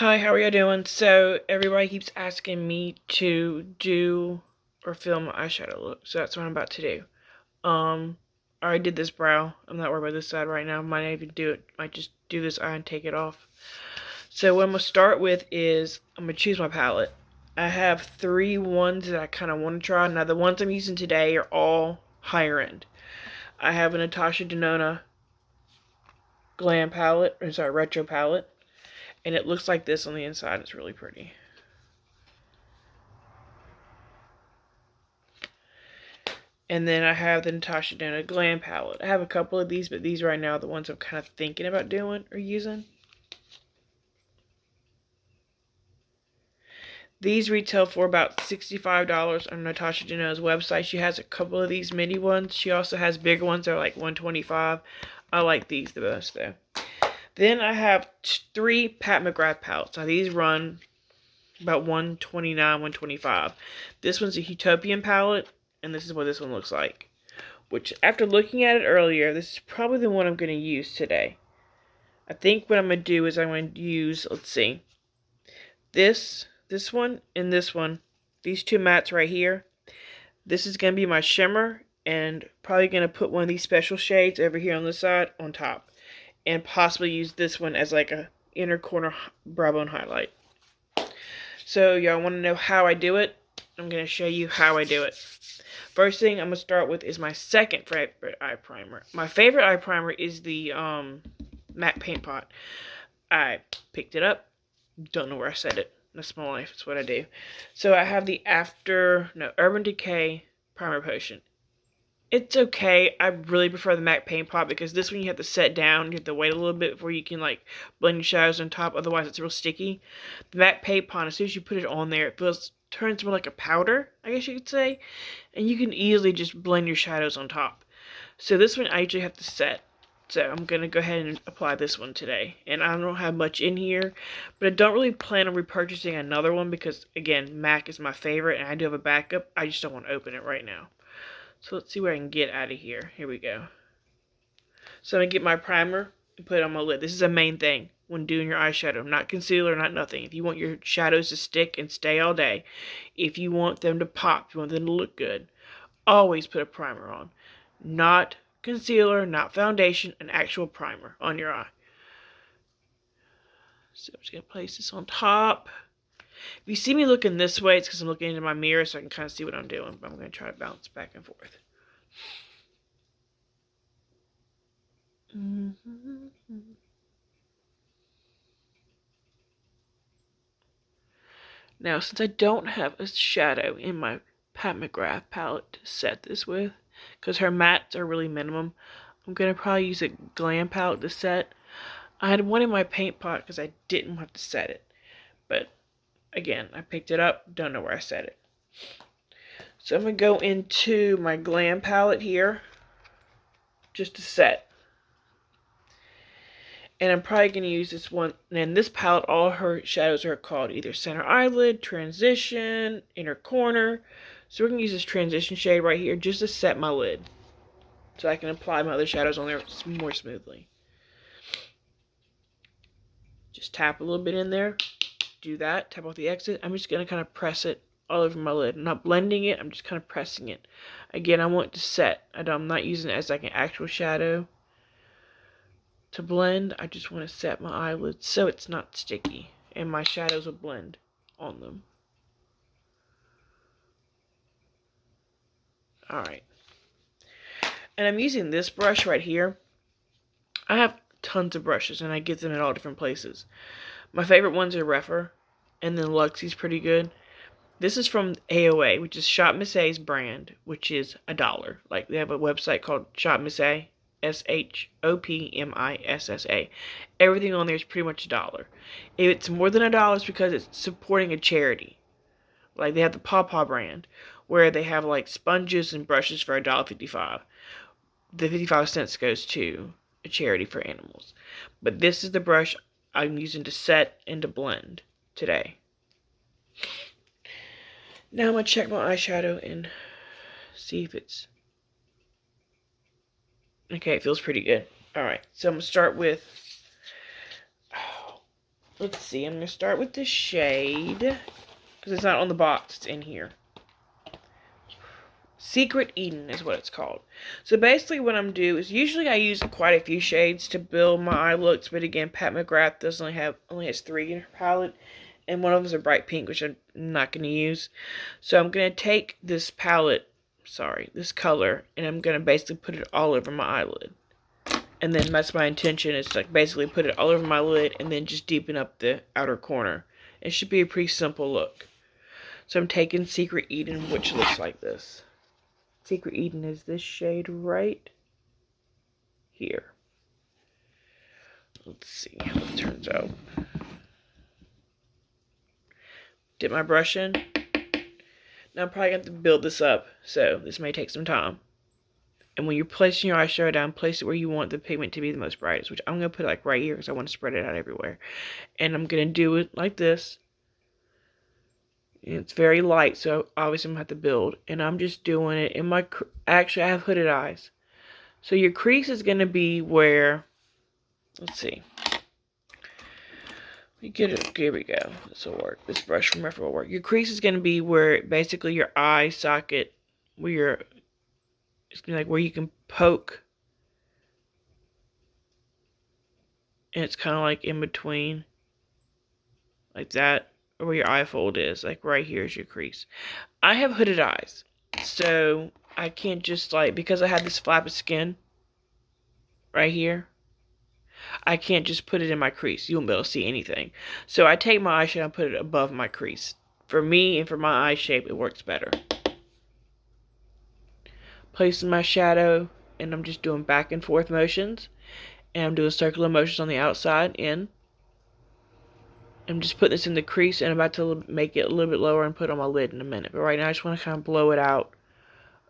Hi, how are you doing? So, everybody keeps asking me to do or film an eyeshadow look, so that's what I'm about to do. I already did this brow. I'm not worried about this side right now. Might not even do it. Might just do this eye and take it off. So, what I'm going to start with is I'm going to choose my palette. I have three ones that I kind of want to try. Now, the ones I'm using today are all higher end. I have a Natasha Denona Glam palette, or sorry, retro palette. And it looks like this on the inside. It's really pretty. And then I have the Natasha Denona Glam palette. I have a couple of these, but these right now are the ones I'm kind of thinking about doing or using. These retail for about $65 on Natasha Denona's website. She has a couple of these mini ones. She also has bigger ones that are like $125. I like these the most though. Then I have three Pat Mcgrath palettes. Now these run about $129, $125. This one's a Heutopian palette, and this is what this one looks like. Which, after looking at it earlier, this is probably the one I'm going to use today. I think what I'm going to do is I'm going to use, let's see, this one, and this one. These two mattes right here. This is going to be my shimmer, and probably going to put one of these special shades over here on the side on top. And possibly use this one as like a inner corner brow bone highlight. So y'all want to know how I do it? I'm going to show you how I do it. First thing I'm going to start with is my second favorite eye primer. My favorite eye primer is the matte paint pot. I picked it up. Don't know where I set it. That's my life. That's what I do. So I have the Urban Decay Primer Potion. It's okay. I really prefer the matte paint pot because this one you have to set down. You have to wait a little bit before you can like blend your shadows on top. Otherwise it's real sticky. The matte paint pot, as soon as you put it on there, it turns more like a powder, I guess you could say. And you can easily just blend your shadows on top. So this one I usually have to set. So I'm going to go ahead and apply this one today. And I don't have much in here. But I don't really plan on repurchasing another one because, again, MAC is my favorite. And I do have a backup. I just don't want to open it right now. So let's see what I can get out of here. Here we go. So I'm going to get my primer and put it on my lid. This is the main thing when doing your eyeshadow. Not concealer, not nothing. If you want your shadows to stick and stay all day, if you want them to pop, if you want them to look good, always put a primer on. Not concealer, not foundation, an actual primer on your eye. So I'm just going to place this on top. If you see me looking this way, it's because I'm looking into my mirror so I can kind of see what I'm doing. But I'm going to try to bounce back and forth. Now, since I don't have a shadow in my Pat Mcgrath palette to set this with, because her mattes are really minimum, I'm going to probably use a Glam palette to set. I had one in my paint pot because I didn't have to set it. But, again, I picked it up, don't know where I set it. So I'm going to go into my Glam palette here, just to set. And I'm probably going to use this one. And in this palette, all her shadows are called either center eyelid, transition, inner corner. So we're going to use this transition shade right here just to set my lid. So I can apply my other shadows on there more smoothly. Just tap a little bit in there. Do that. Tap off the exit. I'm just going to kind of press it all over my lid. I'm not blending it. I'm just kind of pressing it. Again, I want it to set. I'm not using it as like an actual shadow to blend. I just want to set my eyelids so it's not sticky and my shadows will blend on them. Alright. And I'm using this brush right here. I have tons of brushes and I get them at all different places. My favorite ones are Refer, and then Luxie's pretty good. This is from AOA, which is Shop Miss A's brand, which is $1. Like, they have a website called Shop Miss A. SHOPMISSA. Everything on there is pretty much $1. If it's more than $1, it's because it's supporting a charity. Like, they have the Paw Paw brand, where they have like sponges and brushes for $1.55. The 55 cents goes to a charity for animals. But this is the brush I'm using to set and to blend today. Now I'm going to check my eyeshadow and see if it's... Okay, it feels pretty good. Alright, so I'm going to start with let's see. I'm going to start with the shade, because it's not on the box. It's in here. Secret Eden is what it's called. So basically what I'm doing is, usually I use quite a few shades to build my eye looks, but again, Pat Mcgrath only has 3 in her palette, and one of them is a bright pink, which I'm not going to use. So I'm going to take this this color, and I'm going to basically put it all over my eyelid. And then that's my intention, is like basically put it all over my lid and then just deepen up the outer corner. It should be a pretty simple look. So I'm taking Secret Eden, which looks like this. Secret Eden is this shade right here. Let's see how it turns out. Dip my brush in. Now I'm probably going to have to build this up, so this may take some time. And when you're placing your eyeshadow down, place it where you want the pigment to be the most brightest, which I'm going to put like right here because I want to spread it out everywhere. And I'm going to do it like this. It's very light, so obviously I'm going to have to build. And I'm just doing it in my... Actually, I have hooded eyes. So your crease is going to be where... Let's see. Get it. Here we go. This will work. This brush from Refer will work. Your crease is going to be where basically your eye socket, where your... It's going to be like where you can poke. And it's kind of like in between. Like that. Where your eye fold is, like right here is your crease. I have hooded eyes, so I can't just like, because I have this flap of skin right here, I can't just put it in my crease. You won't be able to see anything. So I take my eyeshadow and put it above my crease. For me and for my eye shape, it works better. Placing my shadow, and I'm just doing back and forth motions, and I'm doing circular motions on the outside in. I'm just putting this in the crease, and I'm about to make it a little bit lower and put it on my lid in a minute. But right now I just want to kind of blow it out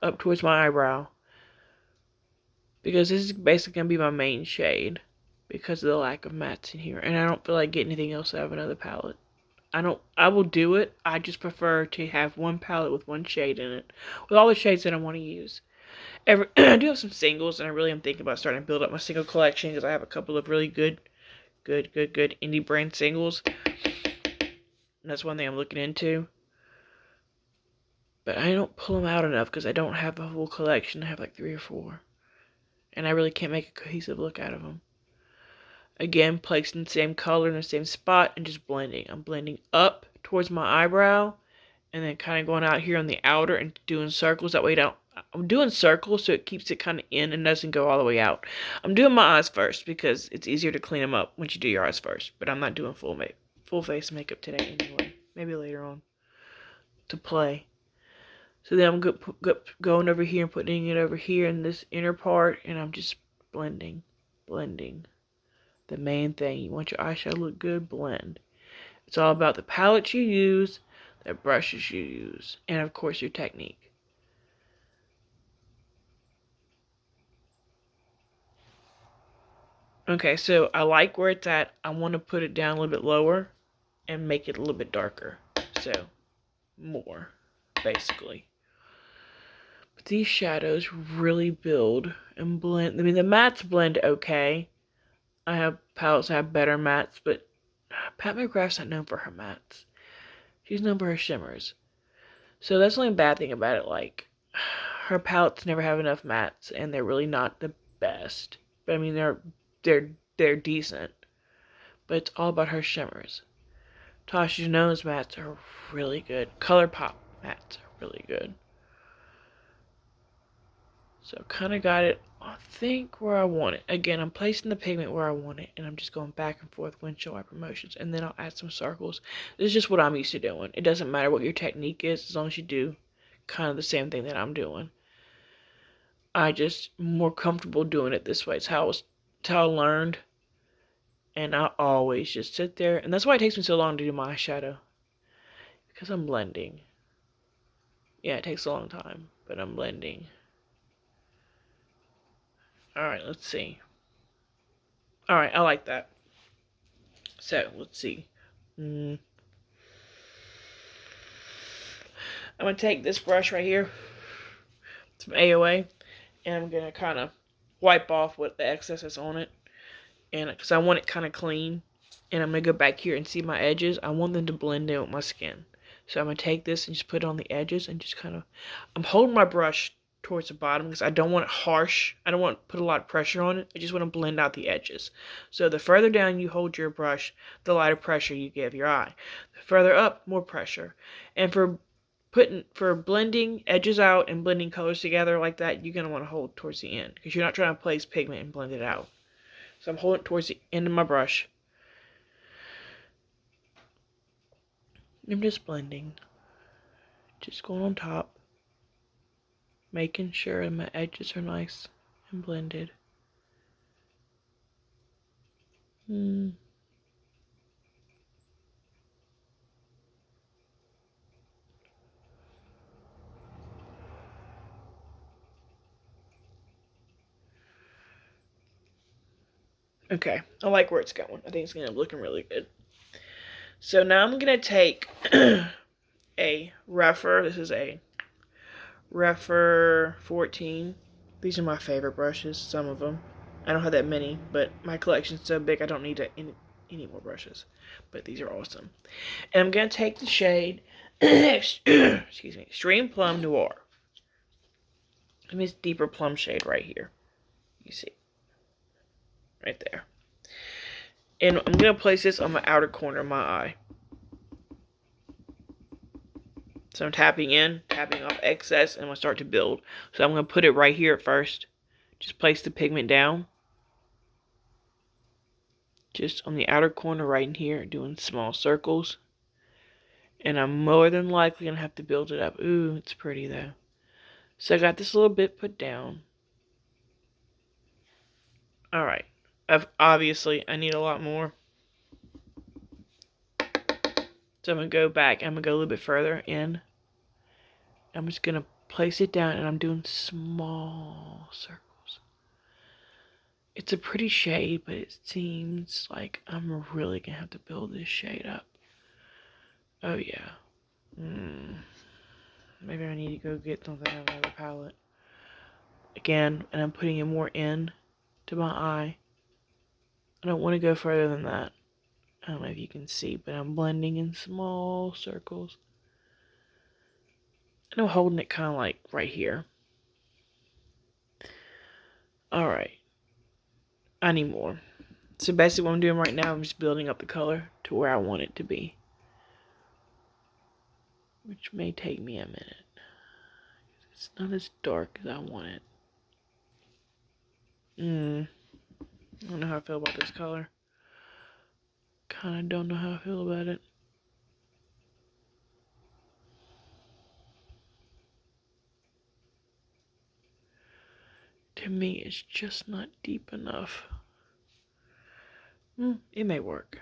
up towards my eyebrow, because this is basically going to be my main shade because of the lack of mattes in here. And I don't feel like getting anything else out of another palette. I will do it. I just prefer to have one palette with one shade in it, with all the shades that I want to use. I do have some singles, and I really am thinking about starting to build up my single collection, because I have a couple of really good indie brand singles. And that's one thing I'm looking into. But I don't pull them out enough because I don't have a whole collection. I have like 3 or 4. And I really can't make a cohesive look out of them. Again, placing the same color in the same spot and just blending. I'm blending up towards my eyebrow and then kind of going out here on the outer and doing circles. That way I'm doing circles so it keeps it kind of in and doesn't go all the way out. I'm doing my eyes first because it's easier to clean them up once you do your eyes first. But I'm not doing full face makeup today anyway. Maybe later on to play. So then I'm going over here and putting it over here in this inner part, and I'm just blending. The main thing, you want your eyeshadow to look good, blend. It's all about the palettes you use, the brushes you use, and of course your technique. Okay, so I like where it's at. I want to put it down a little bit lower and make it a little bit darker. So, more, basically. But these shadows really build and blend. I mean, the mattes blend okay. I have palettes that have better mattes, but Pat Mcgrath's not known for her mattes. She's known for her shimmers. So that's the only bad thing about it. Like, her palettes never have enough mattes, and they're really not the best. But I mean, they're decent. But it's all about her shimmers. Tasha Denon's mattes are really good. ColourPop mattes are really good. So kind of got it, I think, where I want it. Again, I'm placing the pigment where I want it, and I'm just going back and forth windshield wiper motions, and then I'll add some circles. This is just what I'm used to doing. It doesn't matter what your technique is, as long as you do kind of the same thing that I'm doing. I just more comfortable doing it this way. It's how I learned, and I always just sit there, and that's why it takes me so long to do my eyeshadow, because I'm blending. Yeah, it takes a long time, but I'm blending. Alright, let's see. Alright, I like that. So, let's see. I'm going to take this brush right here. It's from AOA. And I'm going to kind of wipe off what the excess is on it. And because I want it kind of clean. And I'm going to go back here and see my edges. I want them to blend in with my skin. So I'm going to take this and just put it on the edges and just kind of, I'm holding my brush towards the bottom because I don't want it harsh. I don't want to put a lot of pressure on it. I just want to blend out the edges. So the further down you hold your brush, the lighter pressure you give your eye. The further up, more pressure. And for blending edges out and blending colors together like that, you're going to want to hold towards the end because you're not trying to place pigment and blend it out. So I'm holding it towards the end of my brush. I'm just blending, just going on top, making sure my edges are nice and blended. Okay, I like where it's going. I think it's going to be looking really good. So now I'm going to take a rougher, this is a rougher 14. These are my favorite brushes, some of them. I don't have that many, but my collection's so big I don't need any more brushes. But these are awesome. And I'm going to take the shade, excuse me, Extreme Plum Noir. And this deeper plum shade right here. You see. Right there. And I'm going to place this on my outer corner of my eye. So I'm tapping off excess, and I'm going to start to build. So I'm going to put it right here at first. Just place the pigment down. Just on the outer corner right in here, doing small circles. And I'm more than likely going to have to build it up. Ooh, it's pretty though. So I got this little bit put down. Alright. Obviously, I need a lot more. So I'm going to go back. I'm going to go a little bit further in. I'm just going to place it down, and I'm doing small circles. It's a pretty shade, but it seems like I'm really going to have to build this shade up. Oh, yeah. Maybe I need to go get something out of another palette. Again, and I'm putting it more in to my eye. I don't want to go further than that. I don't know if you can see, but I'm blending in small circles. And I'm holding it kind of like right here. Alright. I need more. So basically what I'm doing right now, I'm just building up the color to where I want it to be. Which may take me a minute. It's not as dark as I want it. I don't know how I feel about this color. Kinda don't know how I feel about it. To me, it's just not deep enough. It may work.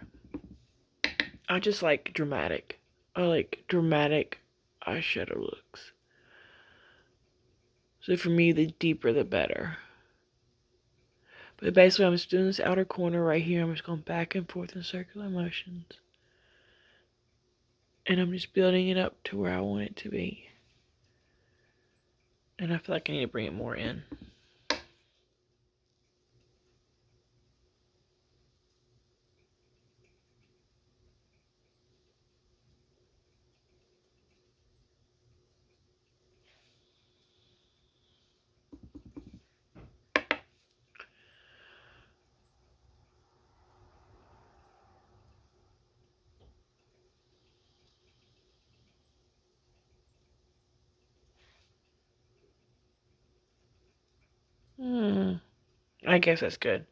I just like dramatic. I like dramatic eyeshadow looks. So for me, the deeper the better. But basically, I'm just doing this outer corner right here. I'm just going back and forth in circular motions. And I'm just building it up to where I want it to be. And I feel like I need to bring it more in. I guess that's good.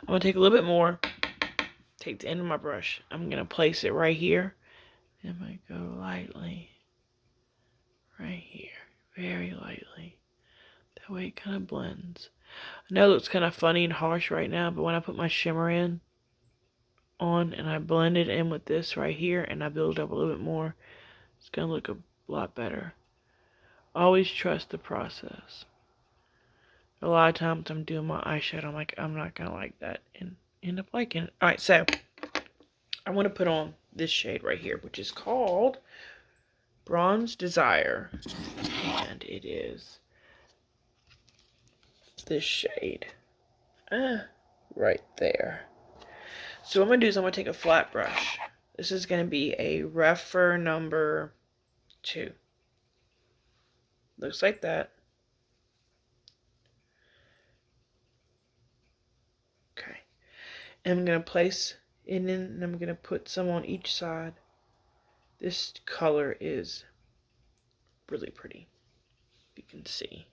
I'm going to take a little bit more. Take the end of my brush. I'm going to place it right here. I'm going to go lightly. Right here. Very lightly. That way it kind of blends. I know it looks kind of funny and harsh right now, but when I put my shimmer on and I blend it in with this right here and I build it up a little bit more, it's going to look a lot better. Always trust the process. A lot of times I'm doing my eyeshadow, I'm like, I'm not going to like that, and end up liking it. Alright, so I want to put on this shade right here, which is called Bronze Desire. And it is this shade. Right there. So what I'm going to do is I'm going to take a flat brush. This is going to be a Refer number 2. Looks like that. Okay. And I'm going to place it in, and I'm going to put some on each side. This color is really pretty, you can see.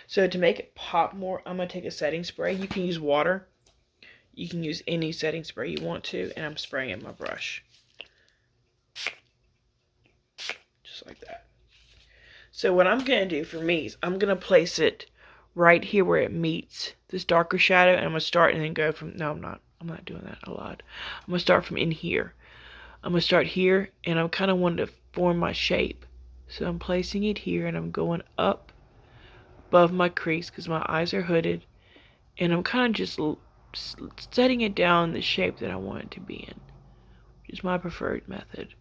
So to make it pop more, I'm going to take a setting spray. You can use water. You can use any setting spray you want to, and I'm spraying it in my brush. Just like that. So what I'm going to do for me is I'm going to place it right here where it meets this darker shadow, and I'm going to start and then go from, no, I'm not doing that a lot. I'm going to start from in here. I'm going to start here, and I'm kind of wanting to form my shape. So I'm placing it here, and I'm going up above my crease because my eyes are hooded, and I'm kind of just setting it down the shape that I want it to be in, which is my preferred method.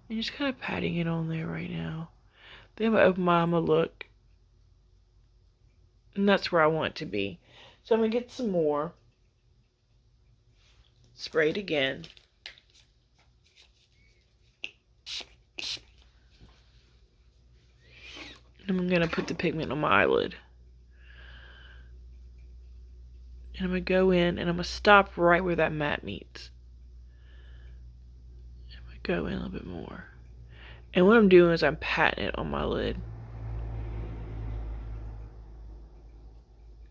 And just kind of patting it on there right now. Then I'm going to open my eye, I'm going to look, and that's where I want it to be. So I'm going to get some more, spray it again. And I'm going to put the pigment on my eyelid. And I'm going to go in, and I'm going to stop right where that matte meets. I'm going to go in a little bit more. And what I'm doing is I'm patting it on my lid.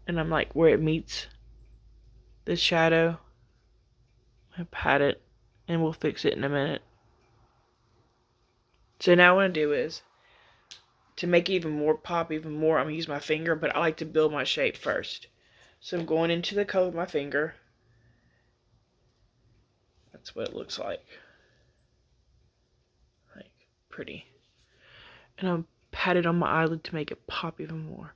And I'm like, where it meets this shadow, I pat it, and we'll fix it in a minute. So now what I do is, to make it even more pop, even more, I'm going to use my finger, but I like to build my shape first. So I'm going into the color with my finger. That's what it looks like. Like, pretty. And I'm pat it on my eyelid to make it pop even more.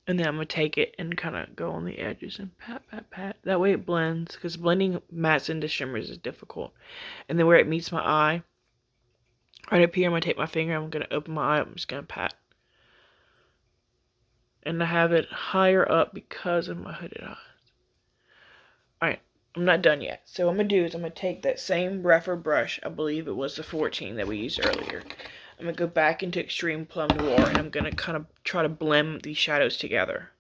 And then I'm going to take it and kind of go on the edges and pat, pat, pat. That way it blends, because blending mattes into shimmers is difficult. And then where it meets my eye, right up here, I'm going to take my finger, I'm going to open my eye, I'm just going to pat. And I have it higher up because of my hooded eyes. Alright, I'm not done yet. So what I'm going to do is I'm going to take that same Refer brush, I believe it was the 14 that we used earlier. I'm going to go back into Extreme Plum Noir, and I'm going to kind of try to blend these shadows together.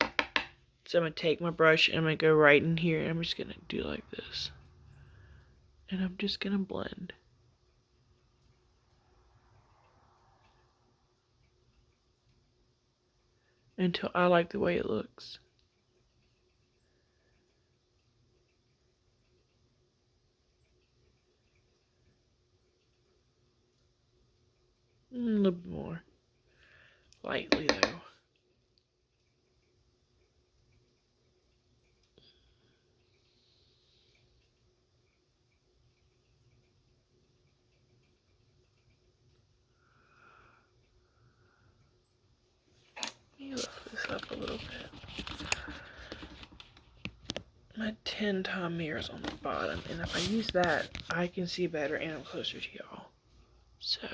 So I'm going to take my brush, and I'm going to go right in here, and I'm just going to do like this. And I'm just going to blend. Until I like the way it looks. A little bit more. Lightly, though. Let me lift this up a little bit. My 10-time mirror is on the bottom, and if I use that, I can see better, and I'm closer to y'all. So,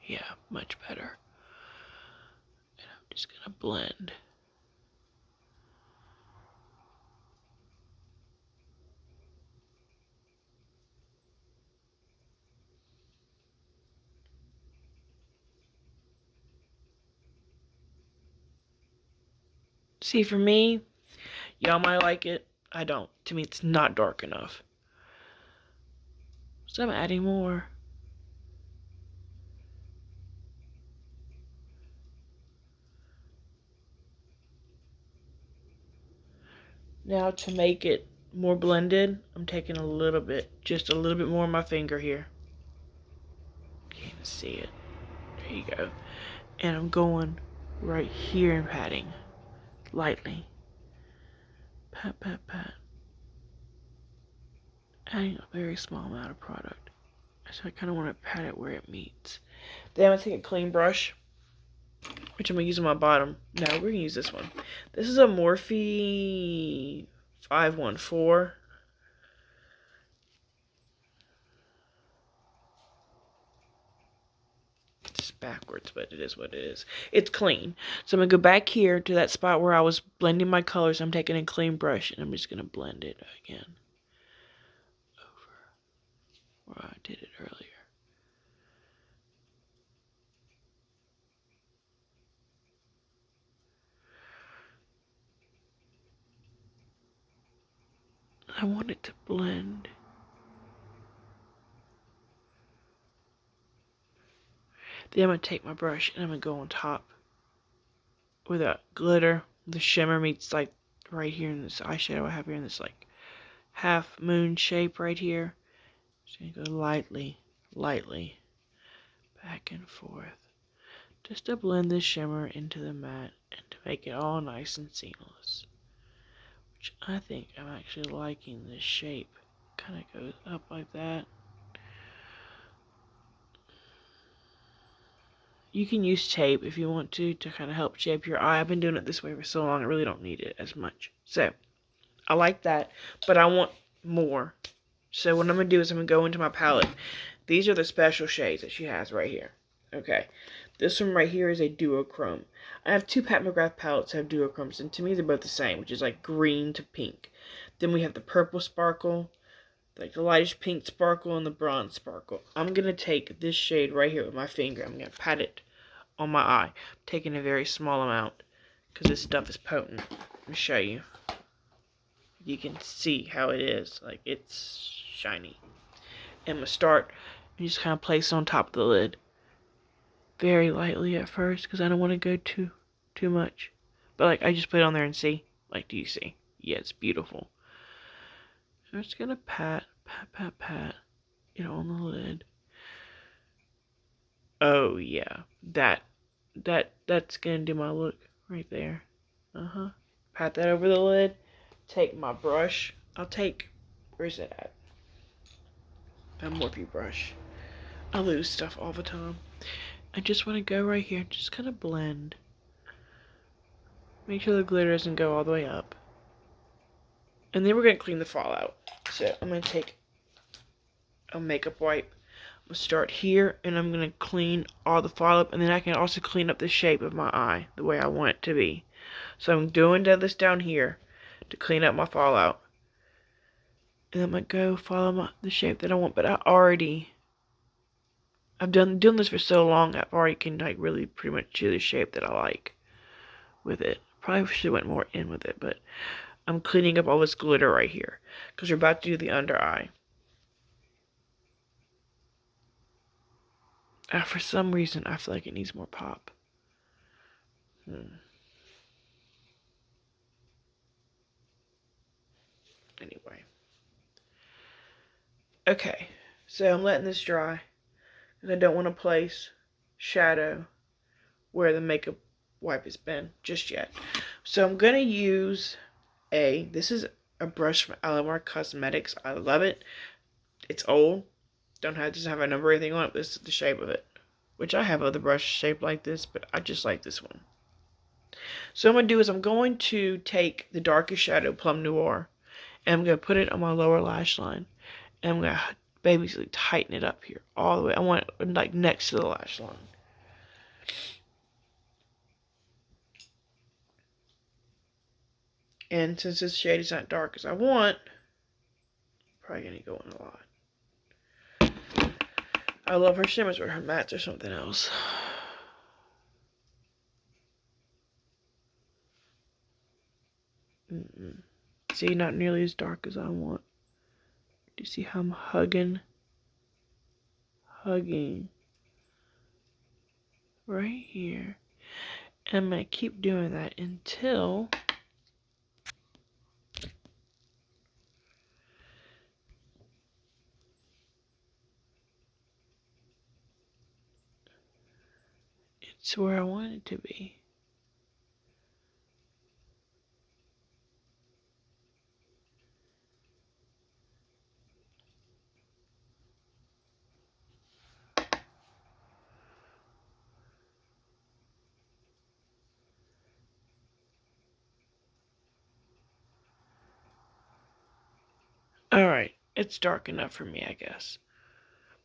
yeah, much better. And I'm just gonna blend. See, for me, y'all might like it. I don't. To me, it's not dark enough. So I'm adding more. Now to make it more blended, I'm taking a little bit, just a little bit more on my finger here. Can't even see it. There you go. And I'm going right here and patting lightly. Pat, pat, pat. Adding a very small amount of product. So I kind of want to pat it where it meets. Then I'm going to take a clean brush, which I'm going to use on my bottom. No, we're going to use this one. This is a Morphe 514. Just backwards, but it is what it is. It's clean. So I'm going to go back here to that spot where I was blending my colors. I'm taking a clean brush, and I'm just going to blend it again over where I did it earlier. I want it to blend. Then I'm going to take my brush and I'm going to go on top with a glitter. The shimmer meets like right here in this eyeshadow I have here in this like half moon shape right here. Just going to go lightly back and forth. Just to blend this shimmer into the matte and to make it all nice and seamless. Which I think I'm actually liking this shape. Kind of goes up like that. You can use tape if you want to kind of help shape your eye. I've been doing it this way for so long, I really don't need it as much. So, I like that, but I want more. So what I'm going to do is I'm going to go into my palette. These are the special shades that she has right here. Okay, this one right here is a duochrome. I have two Pat Mcgrath palettes that have duochromes, and to me they're both the same, which is like green to pink. Then we have the purple sparkle, like the lightish pink sparkle, and the bronze sparkle. I'm going to take this shade right here with my finger. I'm going to pat it on my eye. I'm taking a very small amount because this stuff is potent. Let me show you. You can see how it is. Like, it's shiny. And I'm going to start and just kind of place it on top of the lid. Very lightly at first because I don't want to go too much. But, like, I just put it on there and see. Like, do you see? Yeah, it's beautiful. I'm just going to pat it on the lid. Oh, yeah. That's going to do my look right there. Pat that over the lid. Take my brush. Where's it at? A Morphe brush. I lose stuff all the time. I just want to go right here, just kind of blend. Make sure the glitter doesn't go all the way up. And then we're going to clean the fallout. So I'm going to take a makeup wipe. I'm going to start here, and I'm going to clean all the fallout, and then I can also clean up the shape of my eye, the way I want it to be. So I'm doing this down here to clean up my fallout. And I'm going to go follow the shape that I want, but I've done this for so long, I've already can like really pretty much do the shape that I like with it. Probably should have went more in with it, but I'm cleaning up all this glitter right here because we're about to do the under eye. For some reason, I feel like it needs more pop. Anyway. Okay, so I'm letting this dry because I don't want to place shadow where the makeup wipe has been just yet. So I'm going to use this is a brush from Alamar Cosmetics. I love it. It's old. Doesn't have a number or anything on it. This is the shape of it. Which I have other brushes shaped like this, but I just like this one. So what I'm going to do is I'm going to take the darkest shadow, Plum Noir, and I'm going to put it on my lower lash line. And I'm going to basically tighten it up here all the way. I want it like next to the lash line. And since this shade is not dark as I want, I'm probably going to go in a lot. I love her shimmers, but her mattes are something else. See, not nearly as dark as I want. Do you see how I'm hugging right here? And I'm going to keep doing that until it's where I want it to be. Alright, it's dark enough for me, I guess.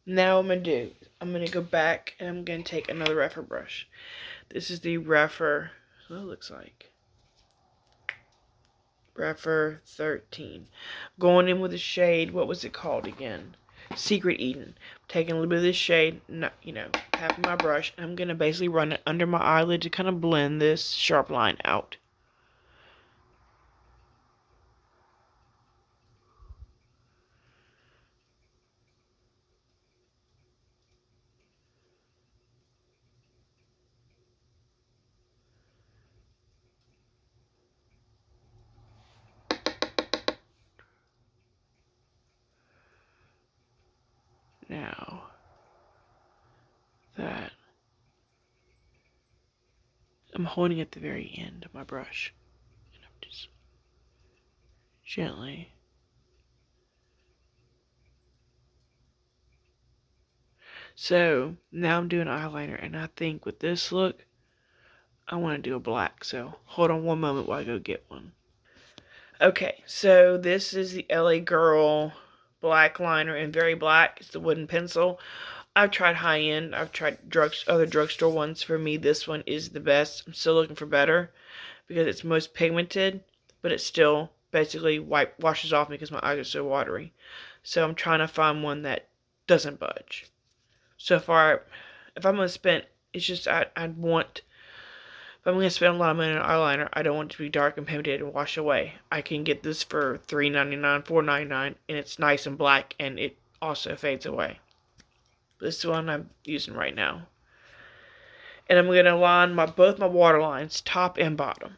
Now I'm going to go back and I'm going to take another Refer brush. This is the Refer, what it looks like. Refer 13. Going in with the shade, what was it called again? Secret Eden. Taking a little bit of this shade, tapping my brush, and I'm going to basically run it under my eyelid to kind of blend this sharp line out. Now that I'm holding at the very end of my brush, and I'm just gently. So now I'm doing eyeliner, and I think with this look, I want to do a black. So hold on one moment while I go get one. Okay, so this is the LA Girl black liner in Very Black. It's the wooden pencil. I've tried high-end. I've tried other drugstore ones. For me, this one is the best. I'm still looking for better because it's most pigmented, but it still basically washes off me because my eyes are so watery. So I'm trying to find one that doesn't budge. So far, if I'm going to spend, it's just I'd want... If I'm going to spend a lot of money on eyeliner, I don't want it to be dark and pigmented and wash away. I can get this for $3.99, $4.99, and it's nice and black, and it also fades away. This is the one I'm using right now. And I'm going to line both my water lines, top and bottom.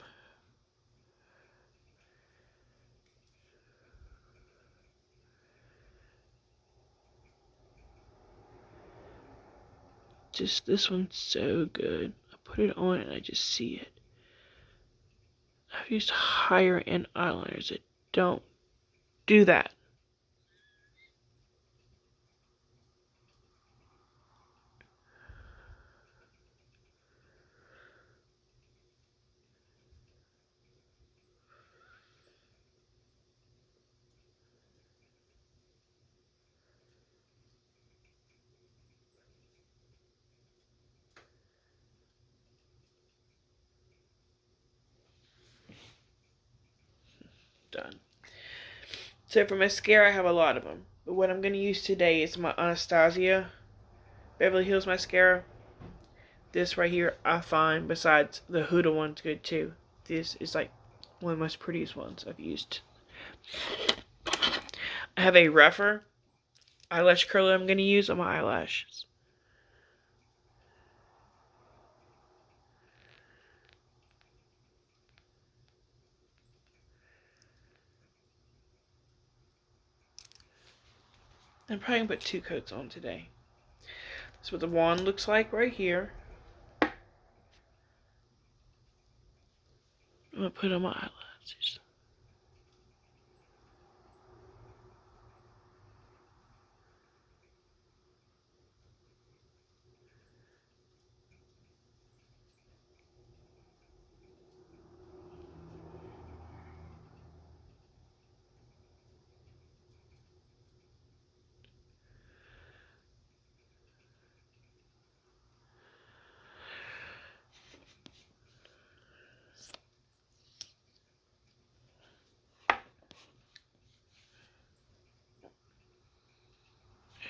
Just, this one's so good. I put it on and I just see it. I've used higher end eyeliners that don't do that. Done. So for mascara, I have a lot of them. But what I'm going to use today is my Anastasia Beverly Hills mascara. This right here, I find, besides the Huda one's good too. This is like one of the most prettiest ones I've used. I have a Refer eyelash curler I'm going to use on my eyelashes. I'm probably going to put 2 coats on today. That's what the wand looks like right here. I'm going to put on my eyelashes.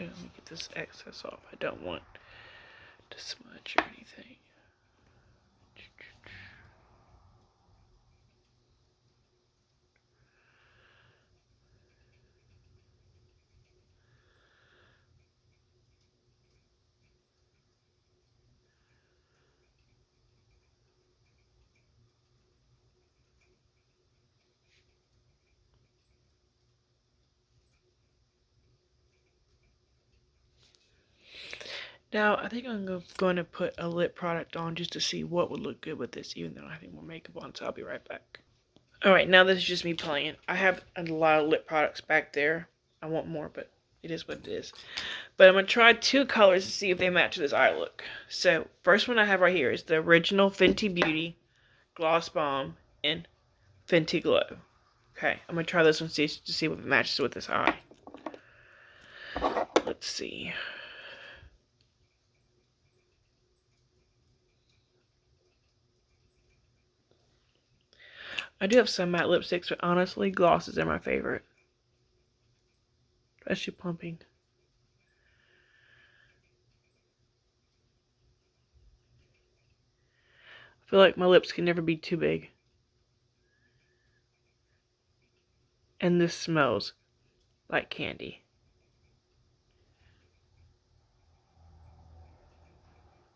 Let me get this excess off. I don't want to smudge or anything. Now, I think I'm going to put a lip product on just to see what would look good with this, even though I have more makeup on, so I'll be right back. Alright, now this is just me playing. I have a lot of lip products back there. I want more, but it is what it is. But I'm going to try 2 colors to see if they match this eye look. So, first one I have right here is the original Fenty Beauty Gloss Bomb in Fenty Glow. Okay, I'm going to try this one to see what matches with this eye. Let's see. I do have some matte lipsticks, but honestly, glosses are my favorite. Especially plumping. I feel like my lips can never be too big. And this smells like candy.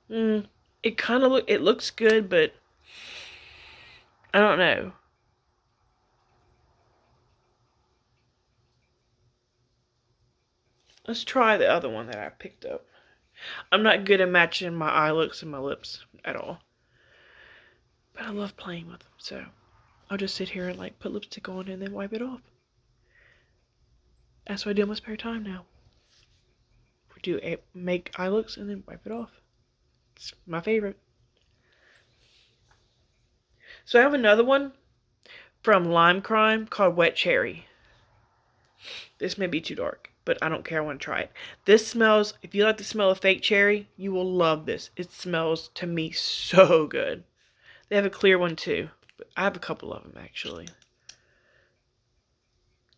It kind of it looks good, but I don't know. Let's try the other one that I picked up. I'm not good at matching my eye looks and my lips at all. But I love playing with them, so I'll just sit here and like put lipstick on and then wipe it off. That's what I do in my spare time now. Make eye looks and then wipe it off. It's my favorite. So I have another one from Lime Crime called Wet Cherry. This may be too dark, but I don't care. I want to try it. This smells, if you like the smell of fake cherry, you will love this. It smells, to me, so good. They have a clear one, too. But I have a couple of them, actually. It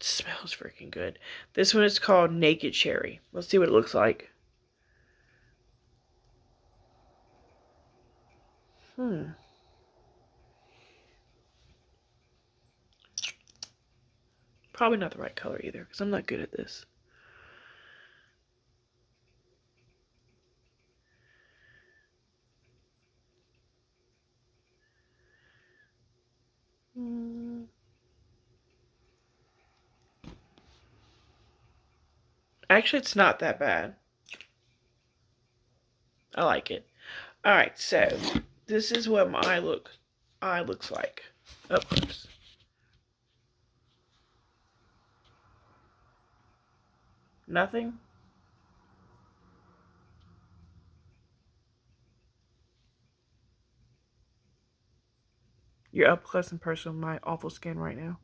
smells freaking good. This one is called Naked Cherry. Let's see what it looks like. Probably not the right color either, because I'm not good at this. Actually, it's not that bad. I like it. Alright, so this is what my eye looks like up close. Nothing? You're up close and personal with my awful skin right now.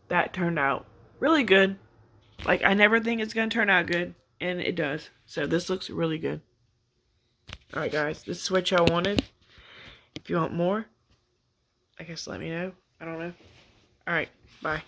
That turned out really good. Like, I never think it's going to turn out good, and it does. So this looks really good. Alright guys, this is what y'all wanted. If you want more, I guess let me know. I don't know. Alright, bye.